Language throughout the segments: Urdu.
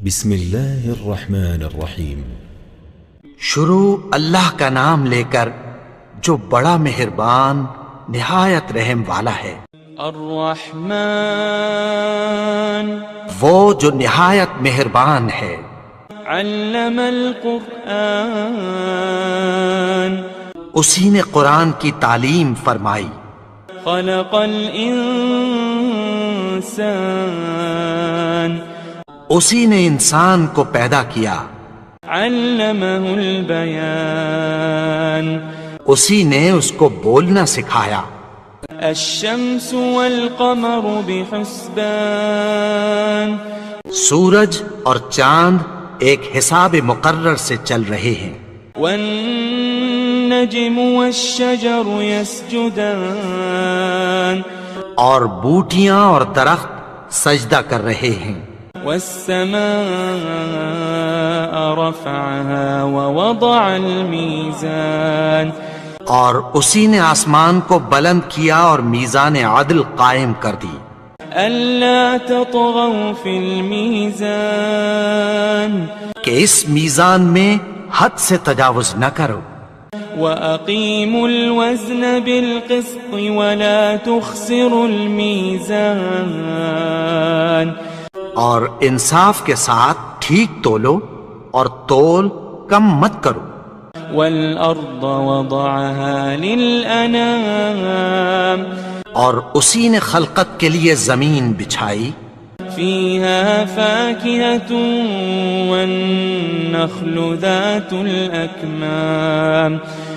بسم اللہ الرحمن الرحیم۔ شروع اللہ کا نام لے کر جو بڑا مہربان نہایت رحم والا ہے۔ الرحمن وہ جو نہایت مہربان ہے۔ علم القرآن اسی نے قرآن کی تعلیم فرمائی۔ خلق الانسان اسی نے انسان کو پیدا کیا۔ علمہ البیان اسی نے اس کو بولنا سکھایا۔ الشمس والقمر بحسبان سورج اور چاند ایک حساب مقرر سے چل رہے ہیں۔ والنجم والشجر يسجدان اور بوٹیاں اور درخت سجدہ کر رہے ہیں۔ والسماء رفعها ووضع الميزان اور اسی نے آسمان کو بلند کیا اور میزان عدل قائم کر دی۔ ألا تطغوا في الميزان کہ اس میزان میں حد سے تجاوز نہ کرو۔ وأقيموا الوزن بالقسط ولا تخسروا الميزان اور انصاف کے ساتھ ٹھیک تولو اور تول کم مت کرو۔ والأرض وضعها للأنام اور اسی نے خلقت کے لیے زمین بچھائی۔ فيها فاكهة والنخل ذات الأكمام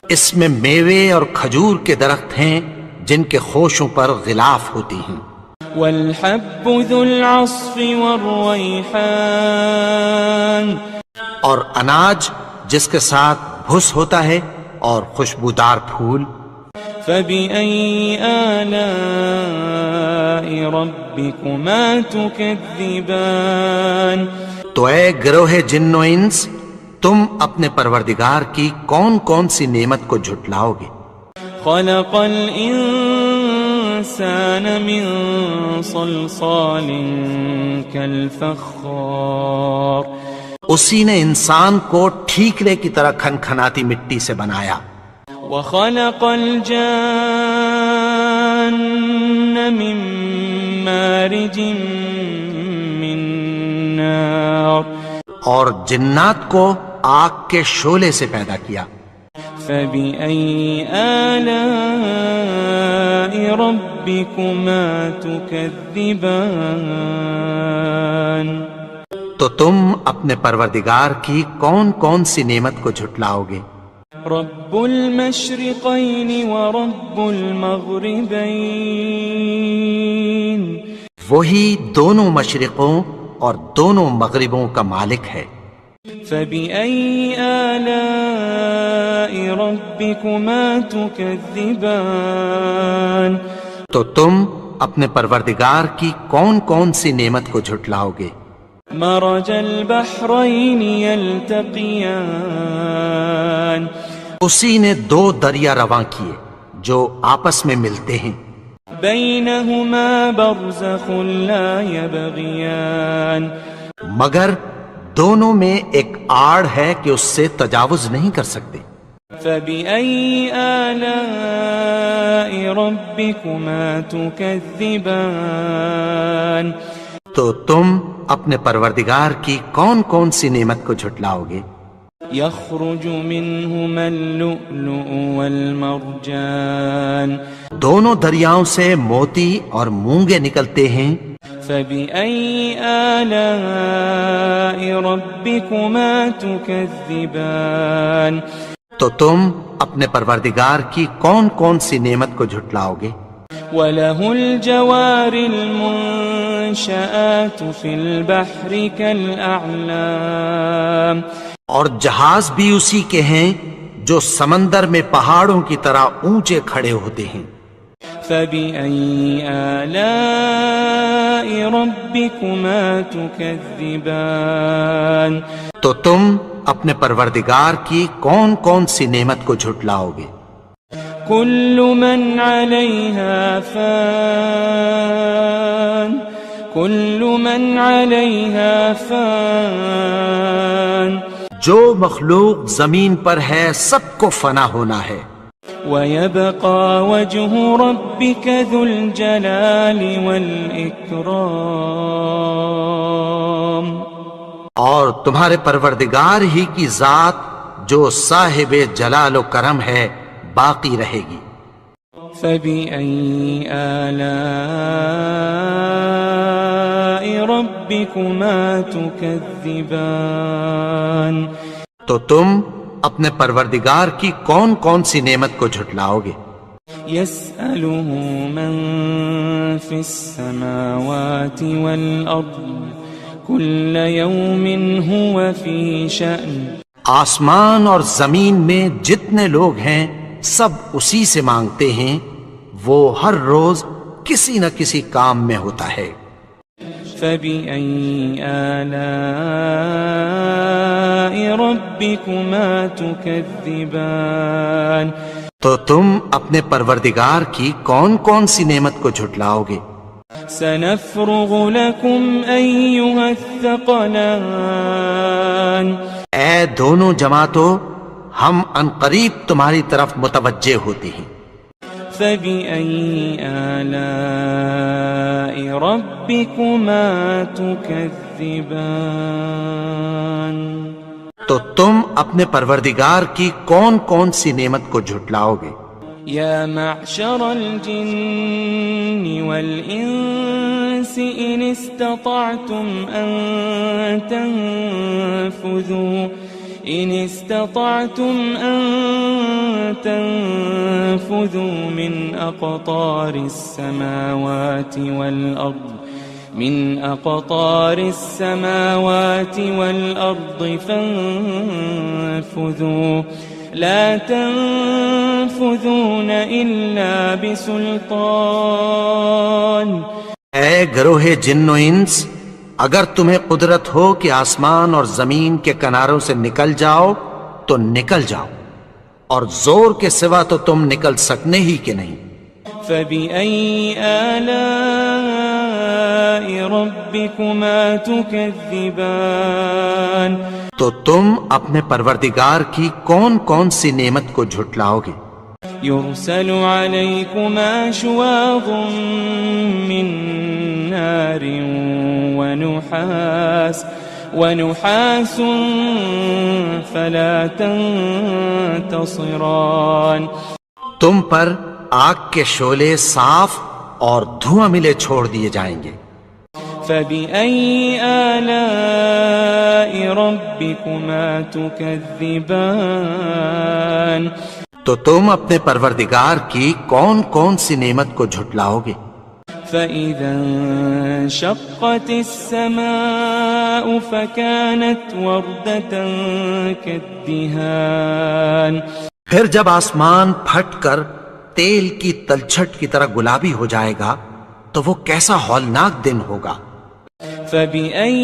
اس میں میوے اور کھجور کے درخت ہیں جن کے خوشوں پر غلاف ہوتی ہیں۔ والحب ذو العصف والريحان اور اناج جس کے ساتھ بھس ہوتا ہے اور خوشبودار پھول۔ فبأي آلاء ربكما تكذبان تو اے گروہ جن و انس، تم اپنے پروردگار کی کون کون سی نعمت کو جھٹلاؤ گے؟ خلق الإنسان من صلصال كالفخار اسی نے انسان کو ٹھیکرے کی طرح کھنکھناتی مٹی سے بنایا۔ وخلق الجان من مارج من نار اور جنات کو آگ کے شعلے سے پیدا کیا۔ فبأي آلاء ربكما تكذبان تو تم اپنے پروردگار کی کون کون سی نعمت کو جھٹلاؤ گے؟ رب المشرقين ورب المغربين وہی دونوں مشرقوں اور دونوں مغربوں کا مالک ہے۔ فبأي آلاء ربكما تكذبان تو تم اپنے پروردگار کی کون کون سی نعمت کو جھٹلاؤ گے؟ مرج البحرين يلتقيان اسی نے دو دریا رواں کیے جو آپس میں ملتے ہیں۔ بينهما برزخ لا يبغيان مگر دونوں میں ایک آڑ ہے کہ اس سے تجاوز نہیں کر سکتے۔ فبأي آلاء ربكما تكذبان تو تم اپنے پروردگار کی کون کون سی نعمت کو جھٹلاؤ گے؟ يخرج منهما اللؤلؤ والمرجان دونوں دریاؤں سے موتی اور مونگے نکلتے ہیں۔ فبأي آلاء ربكما تكذبان تو تم اپنے پروردگار کی کون کون سی نعمت کو جھٹلاؤ گے؟ وله الجوار المنشآت في البحر كالأعلام اور جہاز بھی اسی کے ہیں جو سمندر میں پہاڑوں کی طرح اونچے کھڑے ہوتے ہیں۔ فبأي آلاء ربكما تكذبان تو تم اپنے پروردگار کی کون کون سی نعمت کو جھٹلاؤ گے؟ كل من عليها فان كل من عليها فان جو مخلوق زمین پر ہے سب کو فنا ہونا ہے، ويبقى وجه ربك ذو الجلال والإكرام اور تمہارے پروردگار ہی کی ذات جو صاحب جلال و کرم ہے باقی رہے گی۔ فبأي آلاء ربكما تكذبان تو تم اپنے پروردگار کی کون کون سی نعمت کو جھٹلاؤ گے؟ يسأله من في السماوات والأرض كل يوم هو في شأن آسمان اور زمین میں جتنے لوگ ہیں سب اسی سے مانگتے ہیں، وہ ہر روز کسی نہ کسی کام میں ہوتا ہے۔ فبأي آلاء ربكما تكذبان تو تم اپنے پروردگار کی کون کون سی نعمت کو جھٹلاؤ گے؟ سنفرغ لكم أيها الثقلان اے دونوں جماعتوں، ہم عنقریب تمہاری طرف متوجہ ہوتے ہیں۔ فبأي آلاء ربكما تكذبان تو تم اپنے پروردگار کی کون کون سی نعمت کو جھٹلاؤ گے؟ يا معشر الجن والإنس إن استطعتم أن تنفذوا من أقطار السماوات والأرض فانفذوا لا تنفذون إلا بسلطان اے گروہ جن و انس، اگر تمہیں قدرت ہو کہ آسمان اور زمین کے کناروں سے نکل جاؤ تو نکل جاؤ، اور زور کے سوا تو تم نکل سکنے ہی کہ نہیں۔ فبأي آلاء ربكما تكذبان تو تم اپنے پروردگار کی کون کون سی نعمت کو جھٹلاؤ گے؟ يرسل عليكما شواظ من نار ونحاس فلا تنتصران تم پر آگ کے شعلے صاف اور دھواں ملے چھوڑ دیے جائیں گے۔ فبأي آلاء ربكما تكذبان تو تم اپنے پروردگار کی کون کون سی نعمت کو جھٹلاؤ گے؟ فإذا انشقت السماء فكانت وردة كالدهان پھر جب آسمان پھٹ کر تیل کی تلچھٹ کی طرح گلابی ہو جائے گا تو وہ کیسا ہولناک دن ہوگا۔ فبأي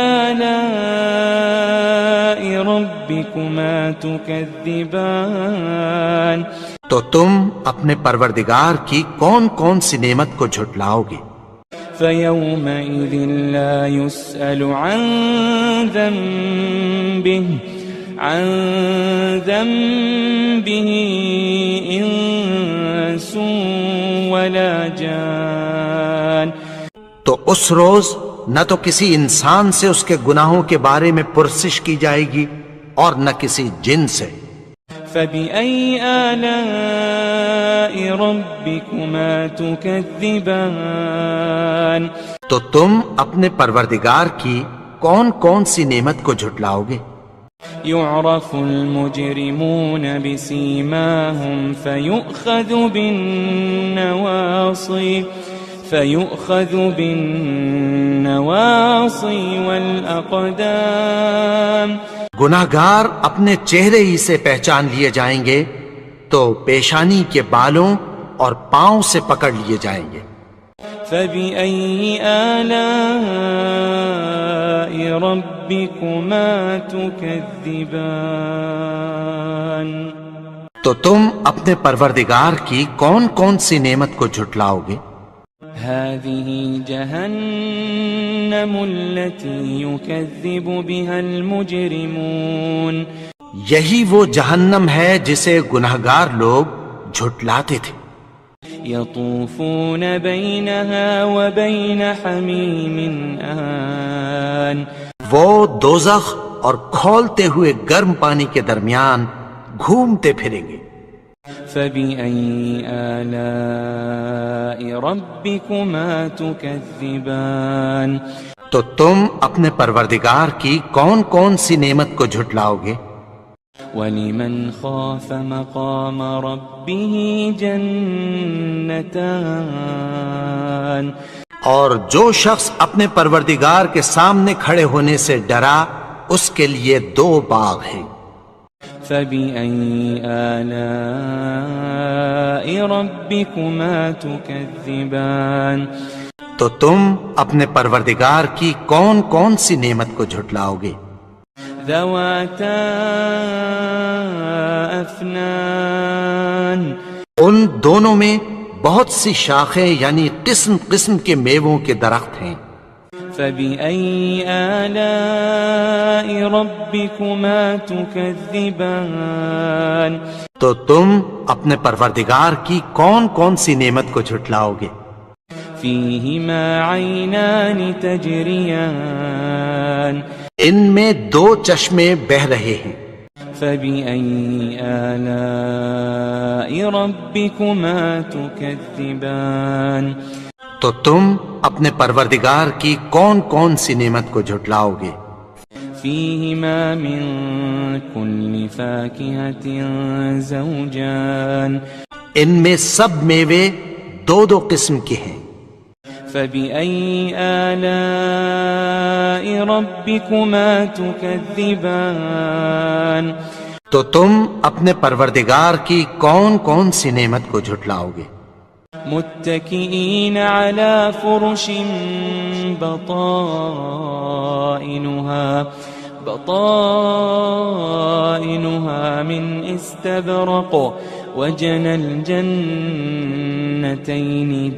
آلاء ربكما تكذبان تو تم اپنے پروردگار کی کون کون سی نعمت کو جھٹلاؤ گے؟ فيومئذ لا يسأل عن ذنبه إنس ولا جان تو اس روز نہ تو کسی انسان سے اس کے گناہوں کے بارے میں پرسش کی جائے گی اور نہ کسی جن سے۔ فبأي آلاء ربكما تكذبان تو تم اپنے پروردگار کی کون کون سی نعمت کو جھٹلاؤ گے؟ يعرف المجرمون بسيماهم فيؤخذ بالنواصي والأقدام گناہگار اپنے چہرے ہی سے پہچان لیے جائیں گے تو پیشانی کے بالوں اور پاؤں سے پکڑ لیے جائیں گے۔ فبأي آلاء ربكما تكذبان تو تم اپنے پروردگار کی کون کون سی نعمت کو جھٹلاؤ گے؟ هذه جهنم التي يكذب بها المجرمون یہی وہ جہنم ہے جسے گنہگار لوگ جھٹلاتے تھے. يطوفون بينها وبين حميم آن وہ دوزخ اور کھولتے ہوئے گرم پانی کے درمیان گھومتے پھریں گے. فبأي آلاء ربكما تكذبان تو تم اپنے پروردگار کی کون کون سی نعمت کو جھٹلاؤ گے؟ ولمن خاف مقام ربه جنتان اور جو شخص اپنے پروردگار کے سامنے کھڑے ہونے سے ڈرا اس کے لیے 2 باغ ہیں. فبأي آلاء ربكما تكذبان تو تم اپنے پروردگار کی کون کون سی نعمت کو جھٹلاؤ گے؟ ذواتا افنان ان دونوں میں بہت سی شاخیں یعنی قسم قسم کے میووں کے درخت ہیں. فبأي آلاء ربكما تكذبان تو تم اپنے پروردگار کی کون کون سی نعمت کو جھٹلاؤ گے؟ فيهما عينان تجريان ان میں 2 چشمے بہہ رہے ہیں. فبأي آلاء ربكما تكذبان تو تم اپنے پروردگار کی کون کون سی نعمت کو جھٹلاؤ گے؟ فيهما من كل فاكهة زوجان ان میں سب میوے 2 قسم کے ہیں. فبأي آلاء ربكما تكذبان تو تم اپنے پروردگار کی کون کون سی نعمت کو جھٹلاؤ گے؟ متكئين على فرش بطائنها من استبرق وجنى الجنتين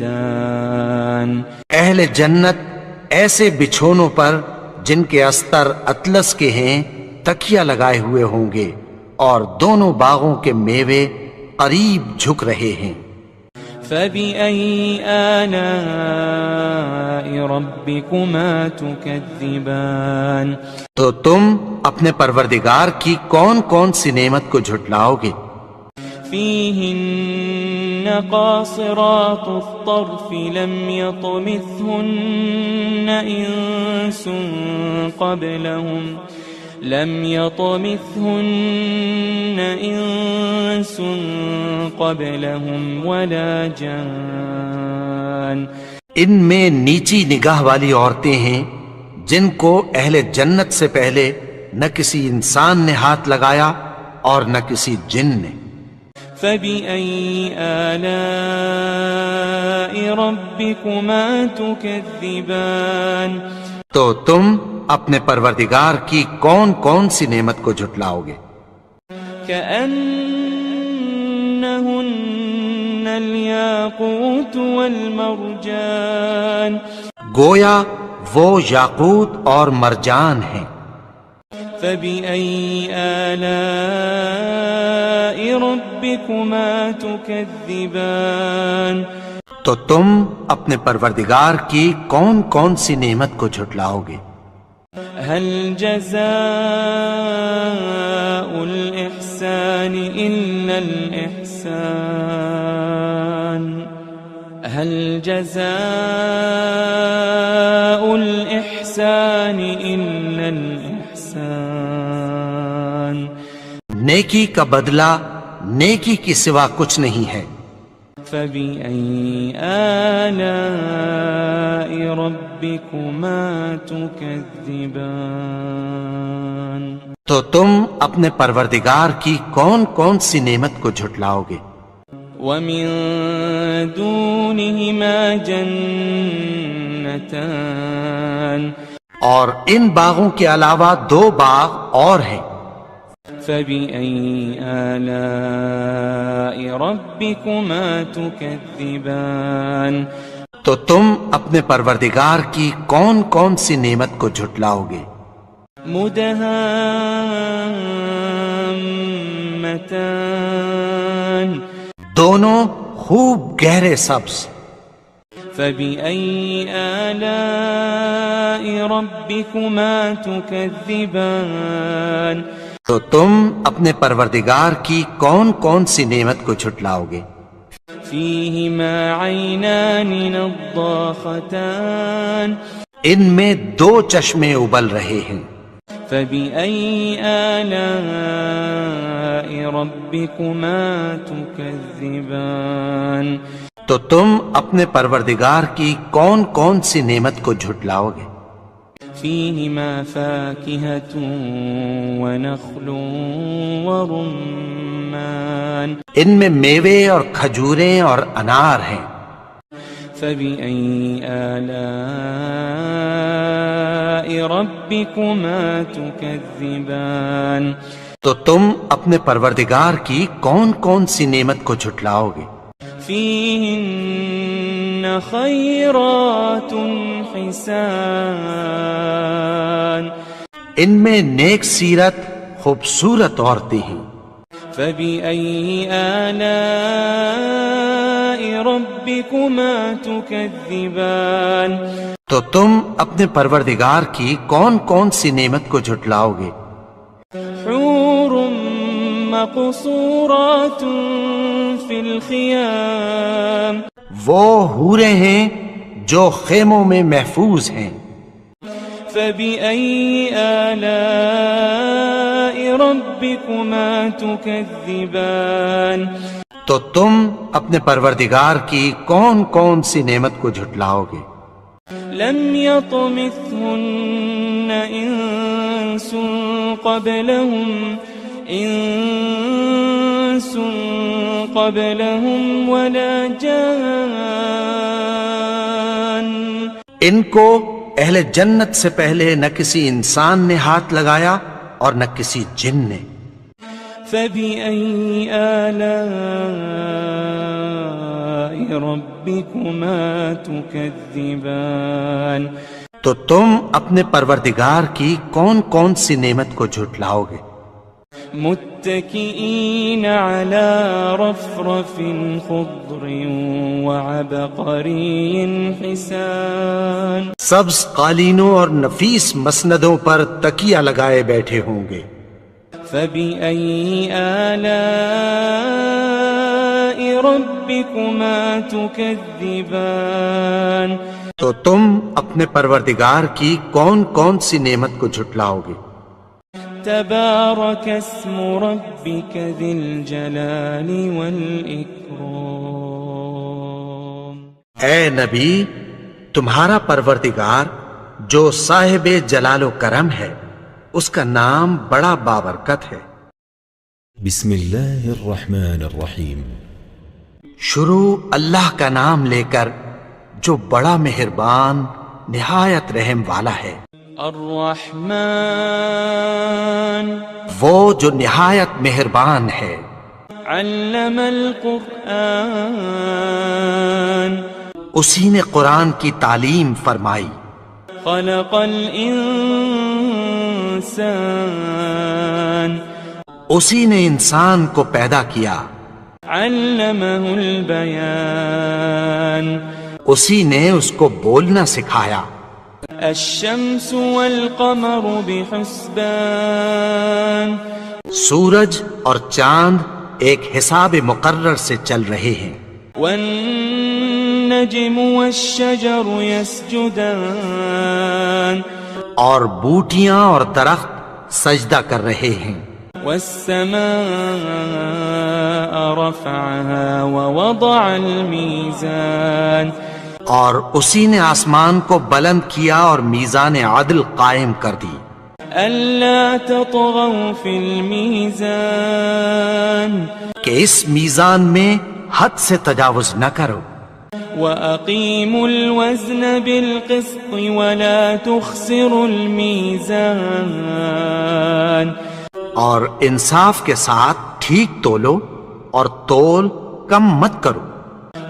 دان اہل جنت ایسے بچھونوں پر جن کے استر اطلس کے ہیں تکیہ لگائے ہوئے ہوں گے اور دونوں باغوں کے میوے قریب جھک رہے ہیں. فبأي آلاء ربكما تكذبان تو تم اپنے پروردگار کی کون کون سی نعمت کو جھٹلاؤ گے؟ فيهن قاصرات الطرف لم يطمثهن إنس قبلهم ولا جان ان میں نیچی نگاہ والی عورتیں ہیں جن کو اہل جنت سے پہلے نہ کسی انسان نے ہاتھ لگایا اور نہ کسی جن نے. فبأي آلاء ربكما تكذبان تو تم اپنے پروردگار کی کون کون سی نعمت کو جھٹلاؤ گے؟ كأنهن الياقوت والمرجان گویا وہ یاقوت اور مرجان ہیں. فبأي آلاء ربكما تكذبان تو تم اپنے پروردگار کی کون کون سی نعمت کو جھٹلاؤ گے؟ هل جزاء الإحسان إلا الإحسان هل جزاء الإحسان إلا الإحسان نیکی کا بدلہ نیکی کی سوا کچھ نہیں ہے. فبأي آلاء ربكما تكذبان تو تم اپنے پروردگار کی کون کون سی نعمت کو جھٹلاؤ گے؟ ومن دونهما جنتان اور ان باغوں کے علاوہ 2 باغ اور ہیں. فبأي آلاء ربكما تكذبان تو تم اپنے پروردگار کی کون کون سی نعمت کو جھٹلاؤ گے؟ مدہامتان دونوں خوب گہرے سبز. فبأي آلاء ربكما تكذبان تو تم اپنے پروردگار کی کون کون سی نعمت کو جھٹلاؤ گے؟ فيهما عينان نضاختان ان میں دو چشمے ابل رہے ہیں. فبأي آلاء ربكما تكذبان تو تم اپنے پروردگار کی کون کون سی نعمت کو جھٹلاؤ گے؟ فيهما فاكهة ونخل ورمان ان میں میوے اور کھجوریں اور انار ہیں. فبأي آلاء ربكما تكذبان تو تم اپنے پروردگار کی کون کون سی نعمت کو جھٹلاؤ گے؟ فيهن خيرات حسان ان میں نیک سیرت خوبصورت عورتیں ہیں. فبأي آلاء ربكما تكذبان تو تم اپنے پروردگار کی کون کون سی نعمت کو جھٹلاؤ گے؟ حور مقصورات في الخيام وہ حوریں ہیں جو خیموں میں محفوظ ہیں. فبأي آلاء ربكما تكذبان تو تم اپنے پروردگار کی کون کون سی نعمت کو جھٹلاؤ گے؟ لم يطمثهن إنس قبلهم ولا جان ان کو اہل جنت سے پہلے نہ کسی انسان نے ہاتھ لگایا اور نہ کسی جن نے. فبأي آلاء ربكما تكذبان تو تم اپنے پروردگار کی کون کون سی نعمت کو جھٹلاؤ گے؟ متكئين على رفرف خضر وعبقري حسان سبز قالینوں اور نفیس مسندوں پر تکیہ لگائے بیٹھے ہوں گے. فبأي آلاء ربكما تكذبان تو تم اپنے پروردگار کی کون کون سی نعمت کو جھٹلاؤ گے؟ تبارك اسم ربك ذي الجلال والإكرام اے نبی، تمہارا پروردگار جو صاحب جلال و کرم ہے اس کا نام بڑا بابرکت ہے. بسم اللہ الرحمن الرحیم. شروع اللہ کا نام لے کر جو بڑا مہربان نہایت رحم والا ہے. الرحمن وہ جو نہایت مہربان ہے. علم القرآن اسی نے قرآن کی تعلیم فرمائی. خلق الانسان اسی نے انسان کو پیدا کیا. علمہ البیان اسی نے اس کو بولنا سکھایا. الشمس والقمر بحسبان سورج اور چاند ایک حساب مقرر سے چل رہے ہیں. والنجم والشجر يسجدان اور بوٹیاں اور درخت سجدہ کر رہے ہیں. والسماء رفعها ووضع الميزان اور اسی نے آسمان کو بلند کیا اور میزان عدل قائم کر دی. ألا تطغوا في الميزان کہ اس میزان میں حد سے تجاوز نہ کرو. وأقيموا الوزن بالقسط ولا تخسروا الميزان اور انصاف کے ساتھ ٹھیک تولو اور تول کم مت کرو.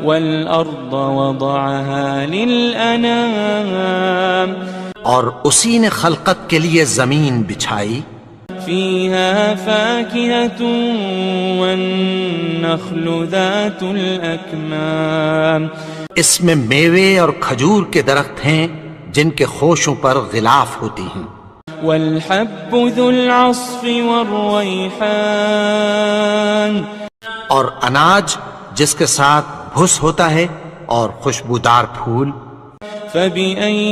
والأرض وضعها للأنام اور اسی نے خلقت کے لیے زمین بچھائی، فيها فاكهة والنخل ذات الأكمام اس میں میوے اور کھجور کے درخت ہیں جن کے خوشوں پر غلاف ہوتی ہیں، والحب ذو العصف والريحان اور اناج جس کے ساتھ بھس ہوتا ہے اور خوشبودار پھول۔ فبأي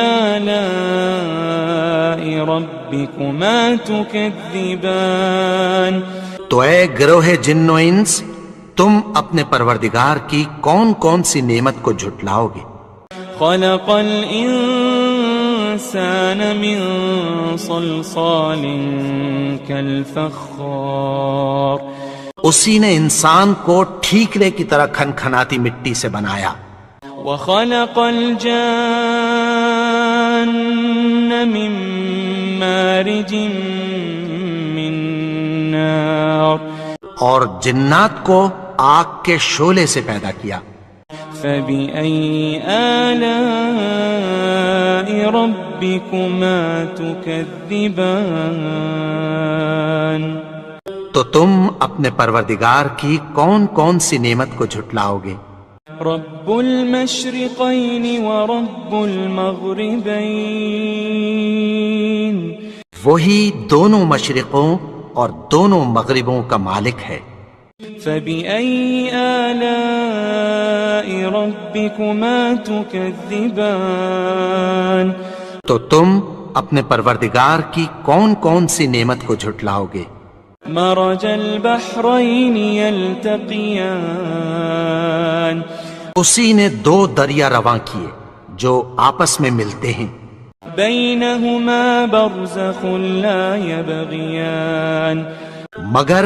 آلاء ربكما تكذبان تو اے گروہ جن و انس، تم اپنے پروردگار کی کون کون سی نعمت کو جھٹلاؤ گے؟ خلق الإنسان من صلصال كالفخار اسی نے انسان کو ٹھیکرے کی طرح کھنکھناتی مٹی سے بنایا، وخلق الجان من مارج من نار اور جنات کو آگ کے شعلے سے پیدا کیا۔ فبأي آلاء ربكما تكذبان تو تم اپنے پروردگار کی کون کون سی نعمت کو جھٹلاؤ گے؟ رب المشرقين ورب المغربين وہی دونوں مشرقوں اور دونوں مغربوں کا مالک ہے۔ فبأي آلاء ربكما تكذبان تو تم اپنے پروردگار کی کون کون سی نعمت کو جھٹلاؤ گے؟ مرج البحرين يلتقيان اسی نے دو دریا رواں کیے جو آپس میں ملتے ہیں، بينهما برزخ لا يبغيان مگر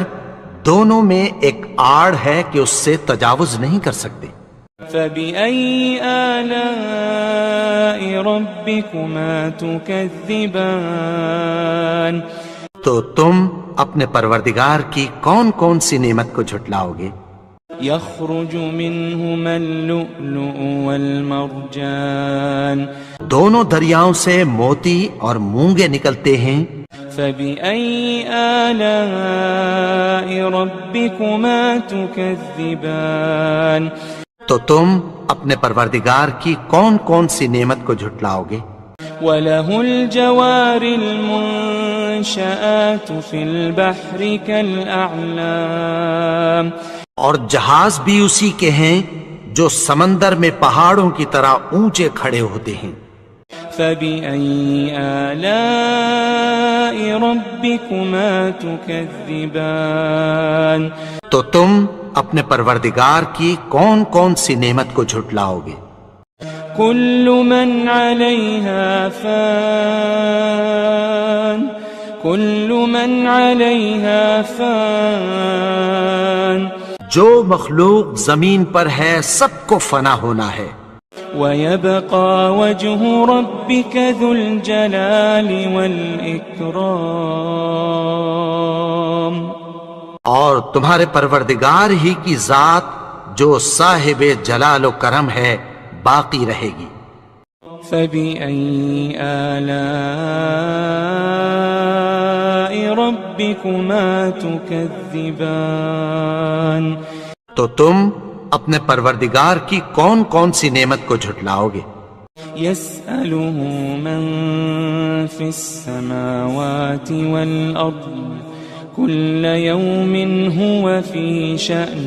دونوں میں ایک آڑ ہے کہ اس سے تجاوز نہیں کر سکتے۔ فبأي آلاء ربكما تكذبان تو تم اپنے پروردگار کی کون کون سی نعمت کو جھٹلاؤ گے؟ يخرج منهما اللؤلؤ والمرجان دونوں دریاؤں سے موتی اور مونگے نکلتے ہیں، فبأي آلاء ربكما تكذبان تو تم اپنے پروردگار کی کون کون سی نعمت کو جھٹلاؤ گے؟ وله الجوار المنشآت في البحر كالأعلام اور جہاز بھی اسی کے ہیں جو سمندر میں پہاڑوں کی طرح اونچے کھڑے ہوتے ہیں۔ فبأي آلاء ربكما تكذبان تو تم اپنے پروردگار کی کون کون سی نعمت کو جھٹلاؤ گے؟ كل من عليها فان كل من عليها فان جو مخلوق زمین پر ہے سب کو فنا ہونا ہے، ويبقى وجه ربك ذو الجلال والإكرام اور تمہارے پروردگار ہی کی ذات جو صاحب جلال و کرم ہے باقی رہے گی۔ فبأي آلاء ربكما تكذبان تو تم اپنے پروردگار کی کون کون سی نعمت کو جھٹلاؤ گے؟ يسأله من في السماوات والأرض كل يوم هو في شأن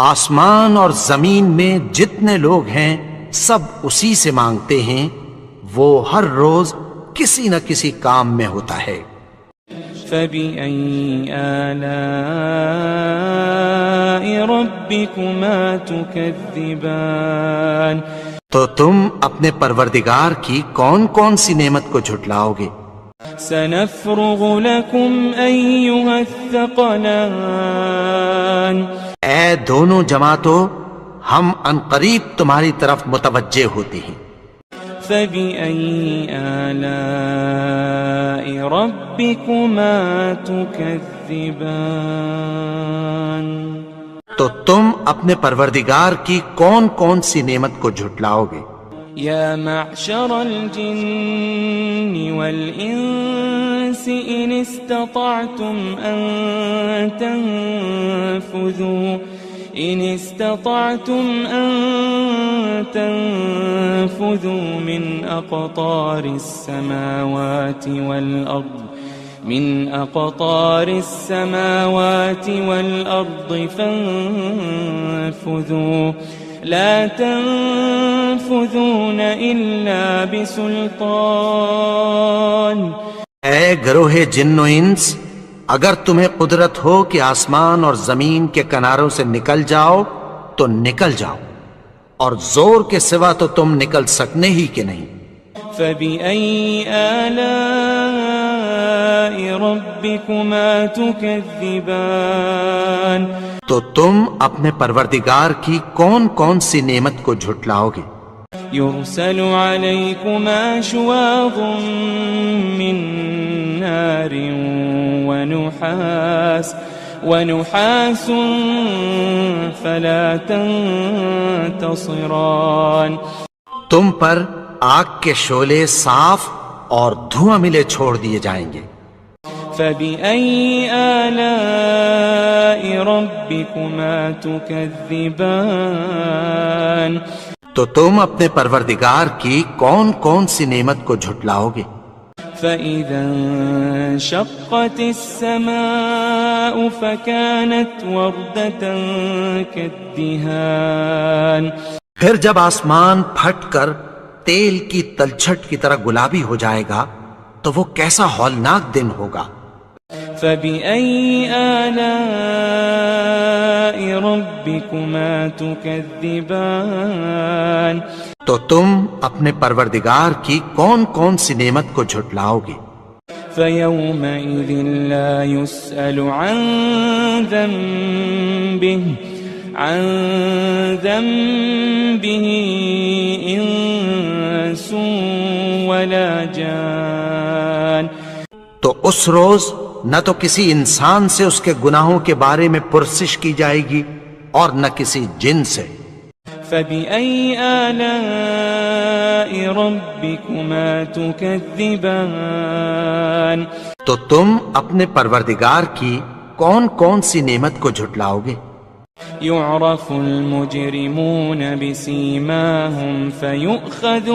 آسمان اور زمین میں جتنے لوگ ہیں سب اسی سے مانگتے ہیں، وہ ہر روز کسی نہ کسی کام میں ہوتا ہے۔ فبأي آلاء ربكما تكذبان تو تم اپنے پروردگار کی کون کون سی نعمت کو جھٹلاؤ گے؟ سنفرغ لكم أيها الثقلان اے دونوں جماعتوں، ہم عنقریب تمہاری طرف متوجہ ہوتے ہیں۔ فبأي آلاء ربكما تكذبان تو تم اپنے پروردگار کی کون کون سی نعمت کو جھٹلاؤ گے؟ يا معشر الجن والإنس إن استطعتم أن تنفذوا من أقطار السماوات والأرض فانفذوا لا تنفذون إلا بسلطان۔ اے گروہ جن و انس، اگر تمہیں قدرت ہو کہ آسمان اور زمین کے کناروں سے نکل جاؤ تو نکل جاؤ، اور زور کے سوا تو تم نکل سکنے ہی کہ نہیں۔ فبأي آلاء ربكما تكذبان، تو تم اپنے پروردگار کی کون کون سی نعمت کو جھٹلاؤ گے؟ يرسل عليكما شواظ من نار ونحاس فلا تنتصران، تم پر آگ کے شعلے صاف اور دھواں ملے چھوڑ دیے جائیں گے۔ فبأي آلاء ربكما تكذبان، تو تم اپنے پروردگار کی کون کون سی نعمت کو جھٹلاؤ گے؟ فإذا انشقت السماء فكانت وردة كالدهان، پھر جب آسمان پھٹ کر تیل کی تلچھٹ کی طرح گلابی ہو جائے گا تو وہ کیسا ہولناک دن ہوگا۔ فبأي آلاء ربكما تكذبان، تو تم اپنے پروردگار کی کون کون سی نعمت کو جھٹلاؤ گے؟ فيومئذ لا يسأل عن ذنبه إنس ولا جان، تو اس روز نہ تو کسی انسان سے اس کے گناہوں کے بارے میں پرسش کی جائے گی اور نہ کسی جن سے۔ فبأي آلاء ربكما تكذبان، تو تم اپنے پروردگار کی کون کون سی نعمت کو جھٹلاؤ گے؟ يعرف المجرمون بسيماهم فيؤخذ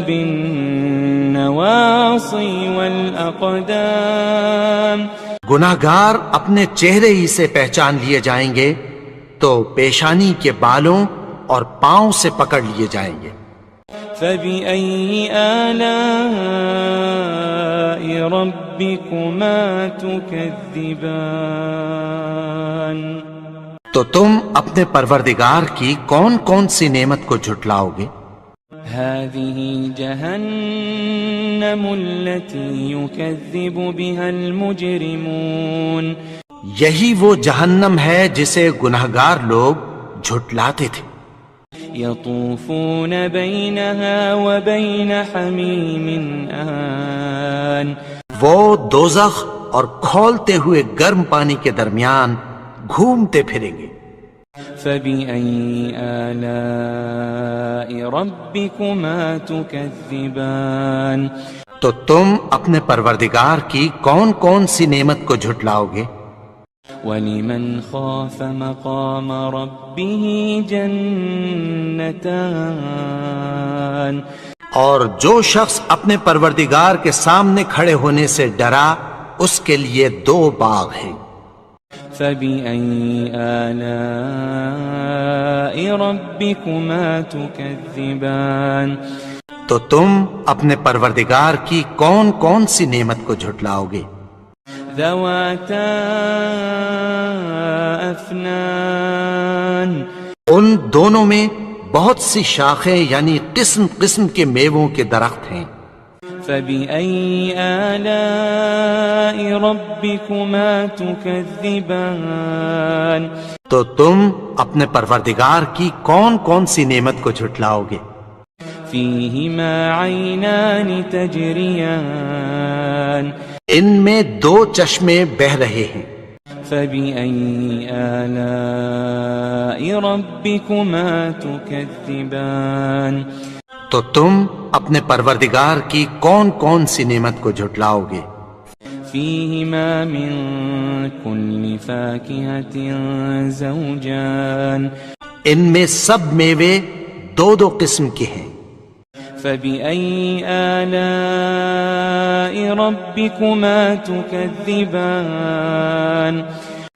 بالنواصي والأقدام، گناہگار اپنے چہرے ہی سے پہچان لیے جائیں گے تو پیشانی کے بالوں اور پاؤں سے پکڑ لیے جائیں گے۔ فبأي آلاء ربكما تكذبان، تو تم اپنے پروردگار کی کون کون سی نعمت کو جھٹلاؤ گے؟ هذه جهنم التي يكذب بها المجرمون، یہی وہ جہنم ہے جسے گناہگار لوگ جھٹلاتے تھے۔ يطوفون بينها وبين حميم آن، وہ دوزخ اور کھولتے ہوئے گرم پانی کے درمیان گھومتے پھریں گے۔ فبأي آلاء ربكما تكذبان، تو تم اپنے پروردگار کی کون کون سی نعمت کو جھٹلاؤ گے؟ ولمن خاف مقام ربه جنتان، اور جو شخص اپنے پروردگار کے سامنے کھڑے ہونے سے ڈرا اس کے لیے 2 باغ ہیں۔ فبأي آلاء ربكما تكذبان، تو تم اپنے پروردگار کی کون کون سی نعمت کو جھٹلاؤ گے؟ ذواتا افنان، ان دونوں میں بہت سی شاخیں یعنی قسم قسم کے میووں کے درخت ہیں۔ فبأي آلاء ربكما تكذبان، تو تم اپنے پروردگار کی کون کون سی نعمت کو جھٹلاؤ گے؟ فيهما عينان تجريان، ان میں 2 چشمے بہ رہے ہیں، فبأي آلاء ربكما تكذبان تو تم اپنے پروردگار کی کون کون سی نعمت کو جھٹلاؤ گے؟ فيهما من كل فاكهة زوجان ان میں سب میوے 2 قسم کے ہیں، فبأي آلاء ربكما تكذبان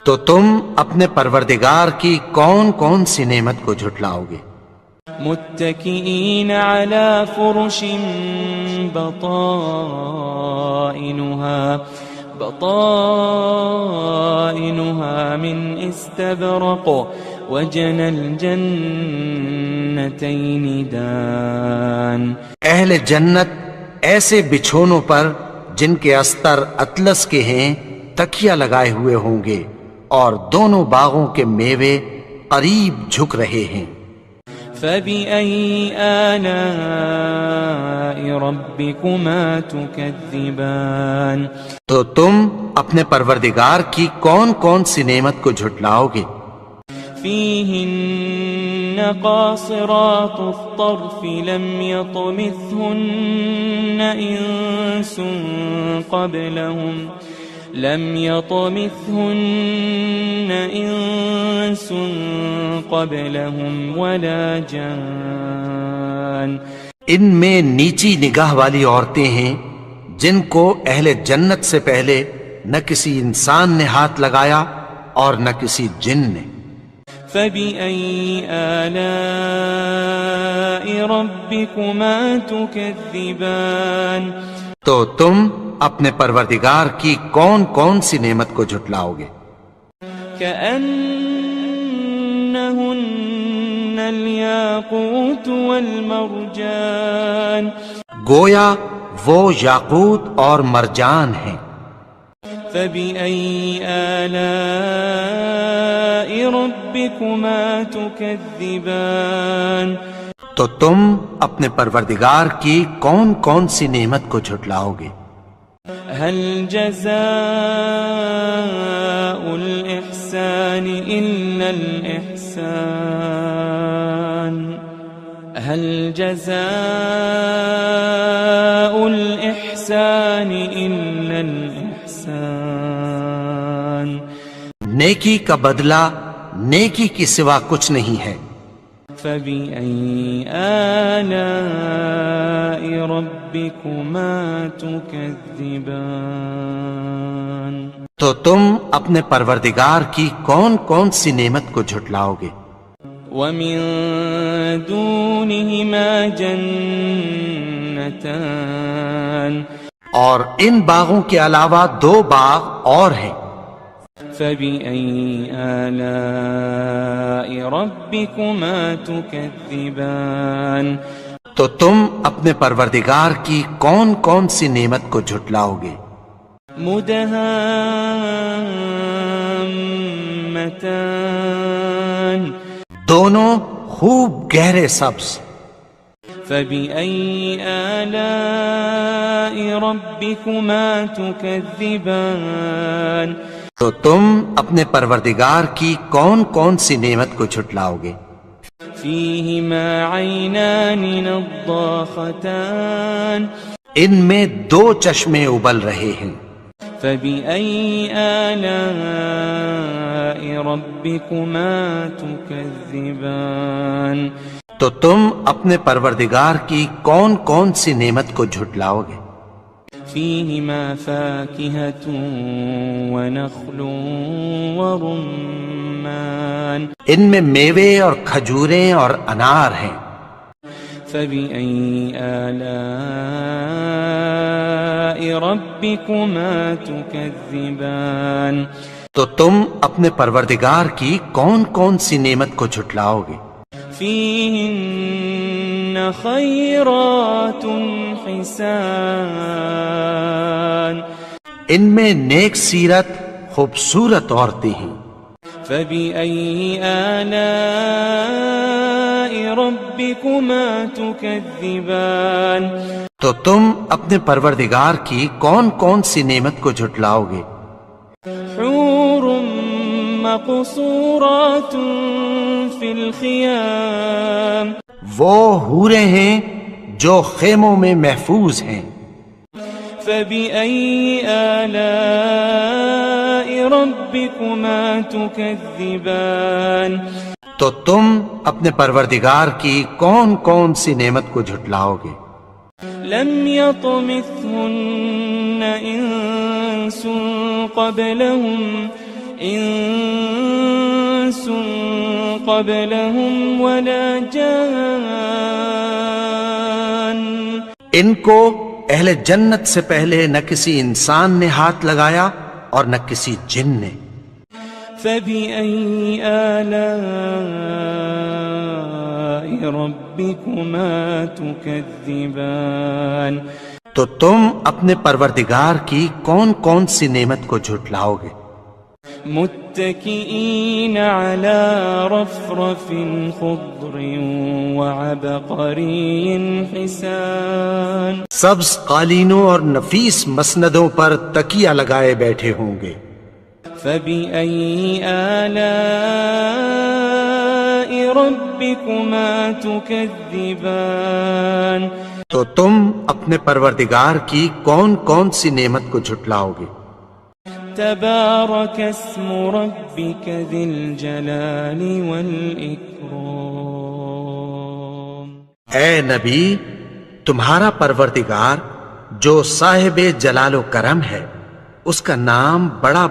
تو تم اپنے پروردگار کی کون کون سی نعمت کو جھٹلاؤ گے؟ متكئين على فرش بطائنها من استبرق وجنى الجنتين دان اہل جنت ایسے بچھونوں پر جن کے استر اطلس کے ہیں تکیہ لگائے ہوئے ہوں گے، اور دونوں باغوں کے میوے قریب جھک رہے ہیں۔ فبأي آلاء ربكما تكذبان تو تم اپنے پروردگار کی کون کون سی نعمت کو جھٹلاؤ گے؟ فيهن قاصرات الطرف لم يطمثهن إنس قبلهم ولا جان ان میں نیچی نگاہ والی عورتیں ہیں جن کو اہل جنت سے پہلے نہ کسی انسان نے ہاتھ لگایا اور نہ کسی جن نے۔ فبأي آلاء ربكما تكذبان تو تم اپنے پروردگار کی کون کون سی نعمت کو جھٹلاؤ گے؟ كأنهن الياقوت والمرجان گویا وہ یاقوت اور مرجان ہیں۔ فبأي آلاء ربكما تكذبان تو تم اپنے پروردگار کی کون کون سی نعمت کو جھٹلاؤ گے؟ هل جزاء الإحسان إلا الإحسان هل جزاء الإحسان إلا الإحسان نیکی کا بدلہ نیکی کی سوا کچھ نہیں ہے۔ فبأي آلاء ربكما تكذبان تو تم اپنے پروردگار کی کون کون سی نعمت کو جھٹلاؤ گے؟ ومن دونهما جنتان اور ان باغوں کے علاوہ 2 باغ اور ہیں۔ فبأي آلاء ربكما تكذبان تو تم اپنے پروردگار کی کون کون سی نعمت کو جھٹلاؤ گے؟ مدهامتان دونوں خوب گہرے سبز۔ فبأي آلاء ربكما تكذبان تو تم اپنے پروردگار کی کون کون سی نعمت کو جھٹلاؤ گے؟ فيهما عينان نضاختان ان میں 2 چشمے ابل رہے ہیں۔ فبأي آلاء ربكما تكذبان تو تم اپنے پروردگار کی کون کون سی نعمت کو جھٹلاؤ گے؟ فيهما فاكهة ونخل ورمان ان میں میوے اور کھجوریں اور انار ہیں۔ فبأي آلاء ربكما تكذبان تو تم اپنے پروردگار کی کون کون سی نعمت کو جھٹلاؤ گے؟ فيهن خيرات حسان ان میں نیک سیرت خوبصورت عورتیں ہیں۔ فبأي آلاء ربكما تكذبان تو تم اپنے پروردگار کی کون کون سی نعمت کو جھٹلاؤ گے؟ حور مقصورات فی الخیام وہ حوریں ہیں جو خیموں میں محفوظ ہیں۔ فبأي آلاء ربكما تكذبان تو تم اپنے پروردگار کی کون کون سی نعمت کو جھٹلاؤ گے؟ لم يطمثهن إنس قبلهم ولا جان ان کو اہل جنت سے پہلے نہ کسی انسان نے ہاتھ لگایا اور نہ کسی جن نے۔ فبأي آلاء ربكما تكذبان تو تم اپنے پروردگار کی کون کون سی نعمت کو جھٹلاؤ گے؟ متكئين على رفرف خضر وعبقري حسان سبز قالینوں اور نفیس مسندوں پر تکیہ لگائے بیٹھے ہوں گے۔ فبأي آلاء ربكما تكذبان تو تم اپنے پروردگار کی کون کون سی نعمت کو جھٹلاؤ گے؟ تبارك اسم ربك ذي الجلال والإكرام اے نبی، تمہارا پروردگار جو صاحب جلال و کرم ہے، اس کا نام بڑا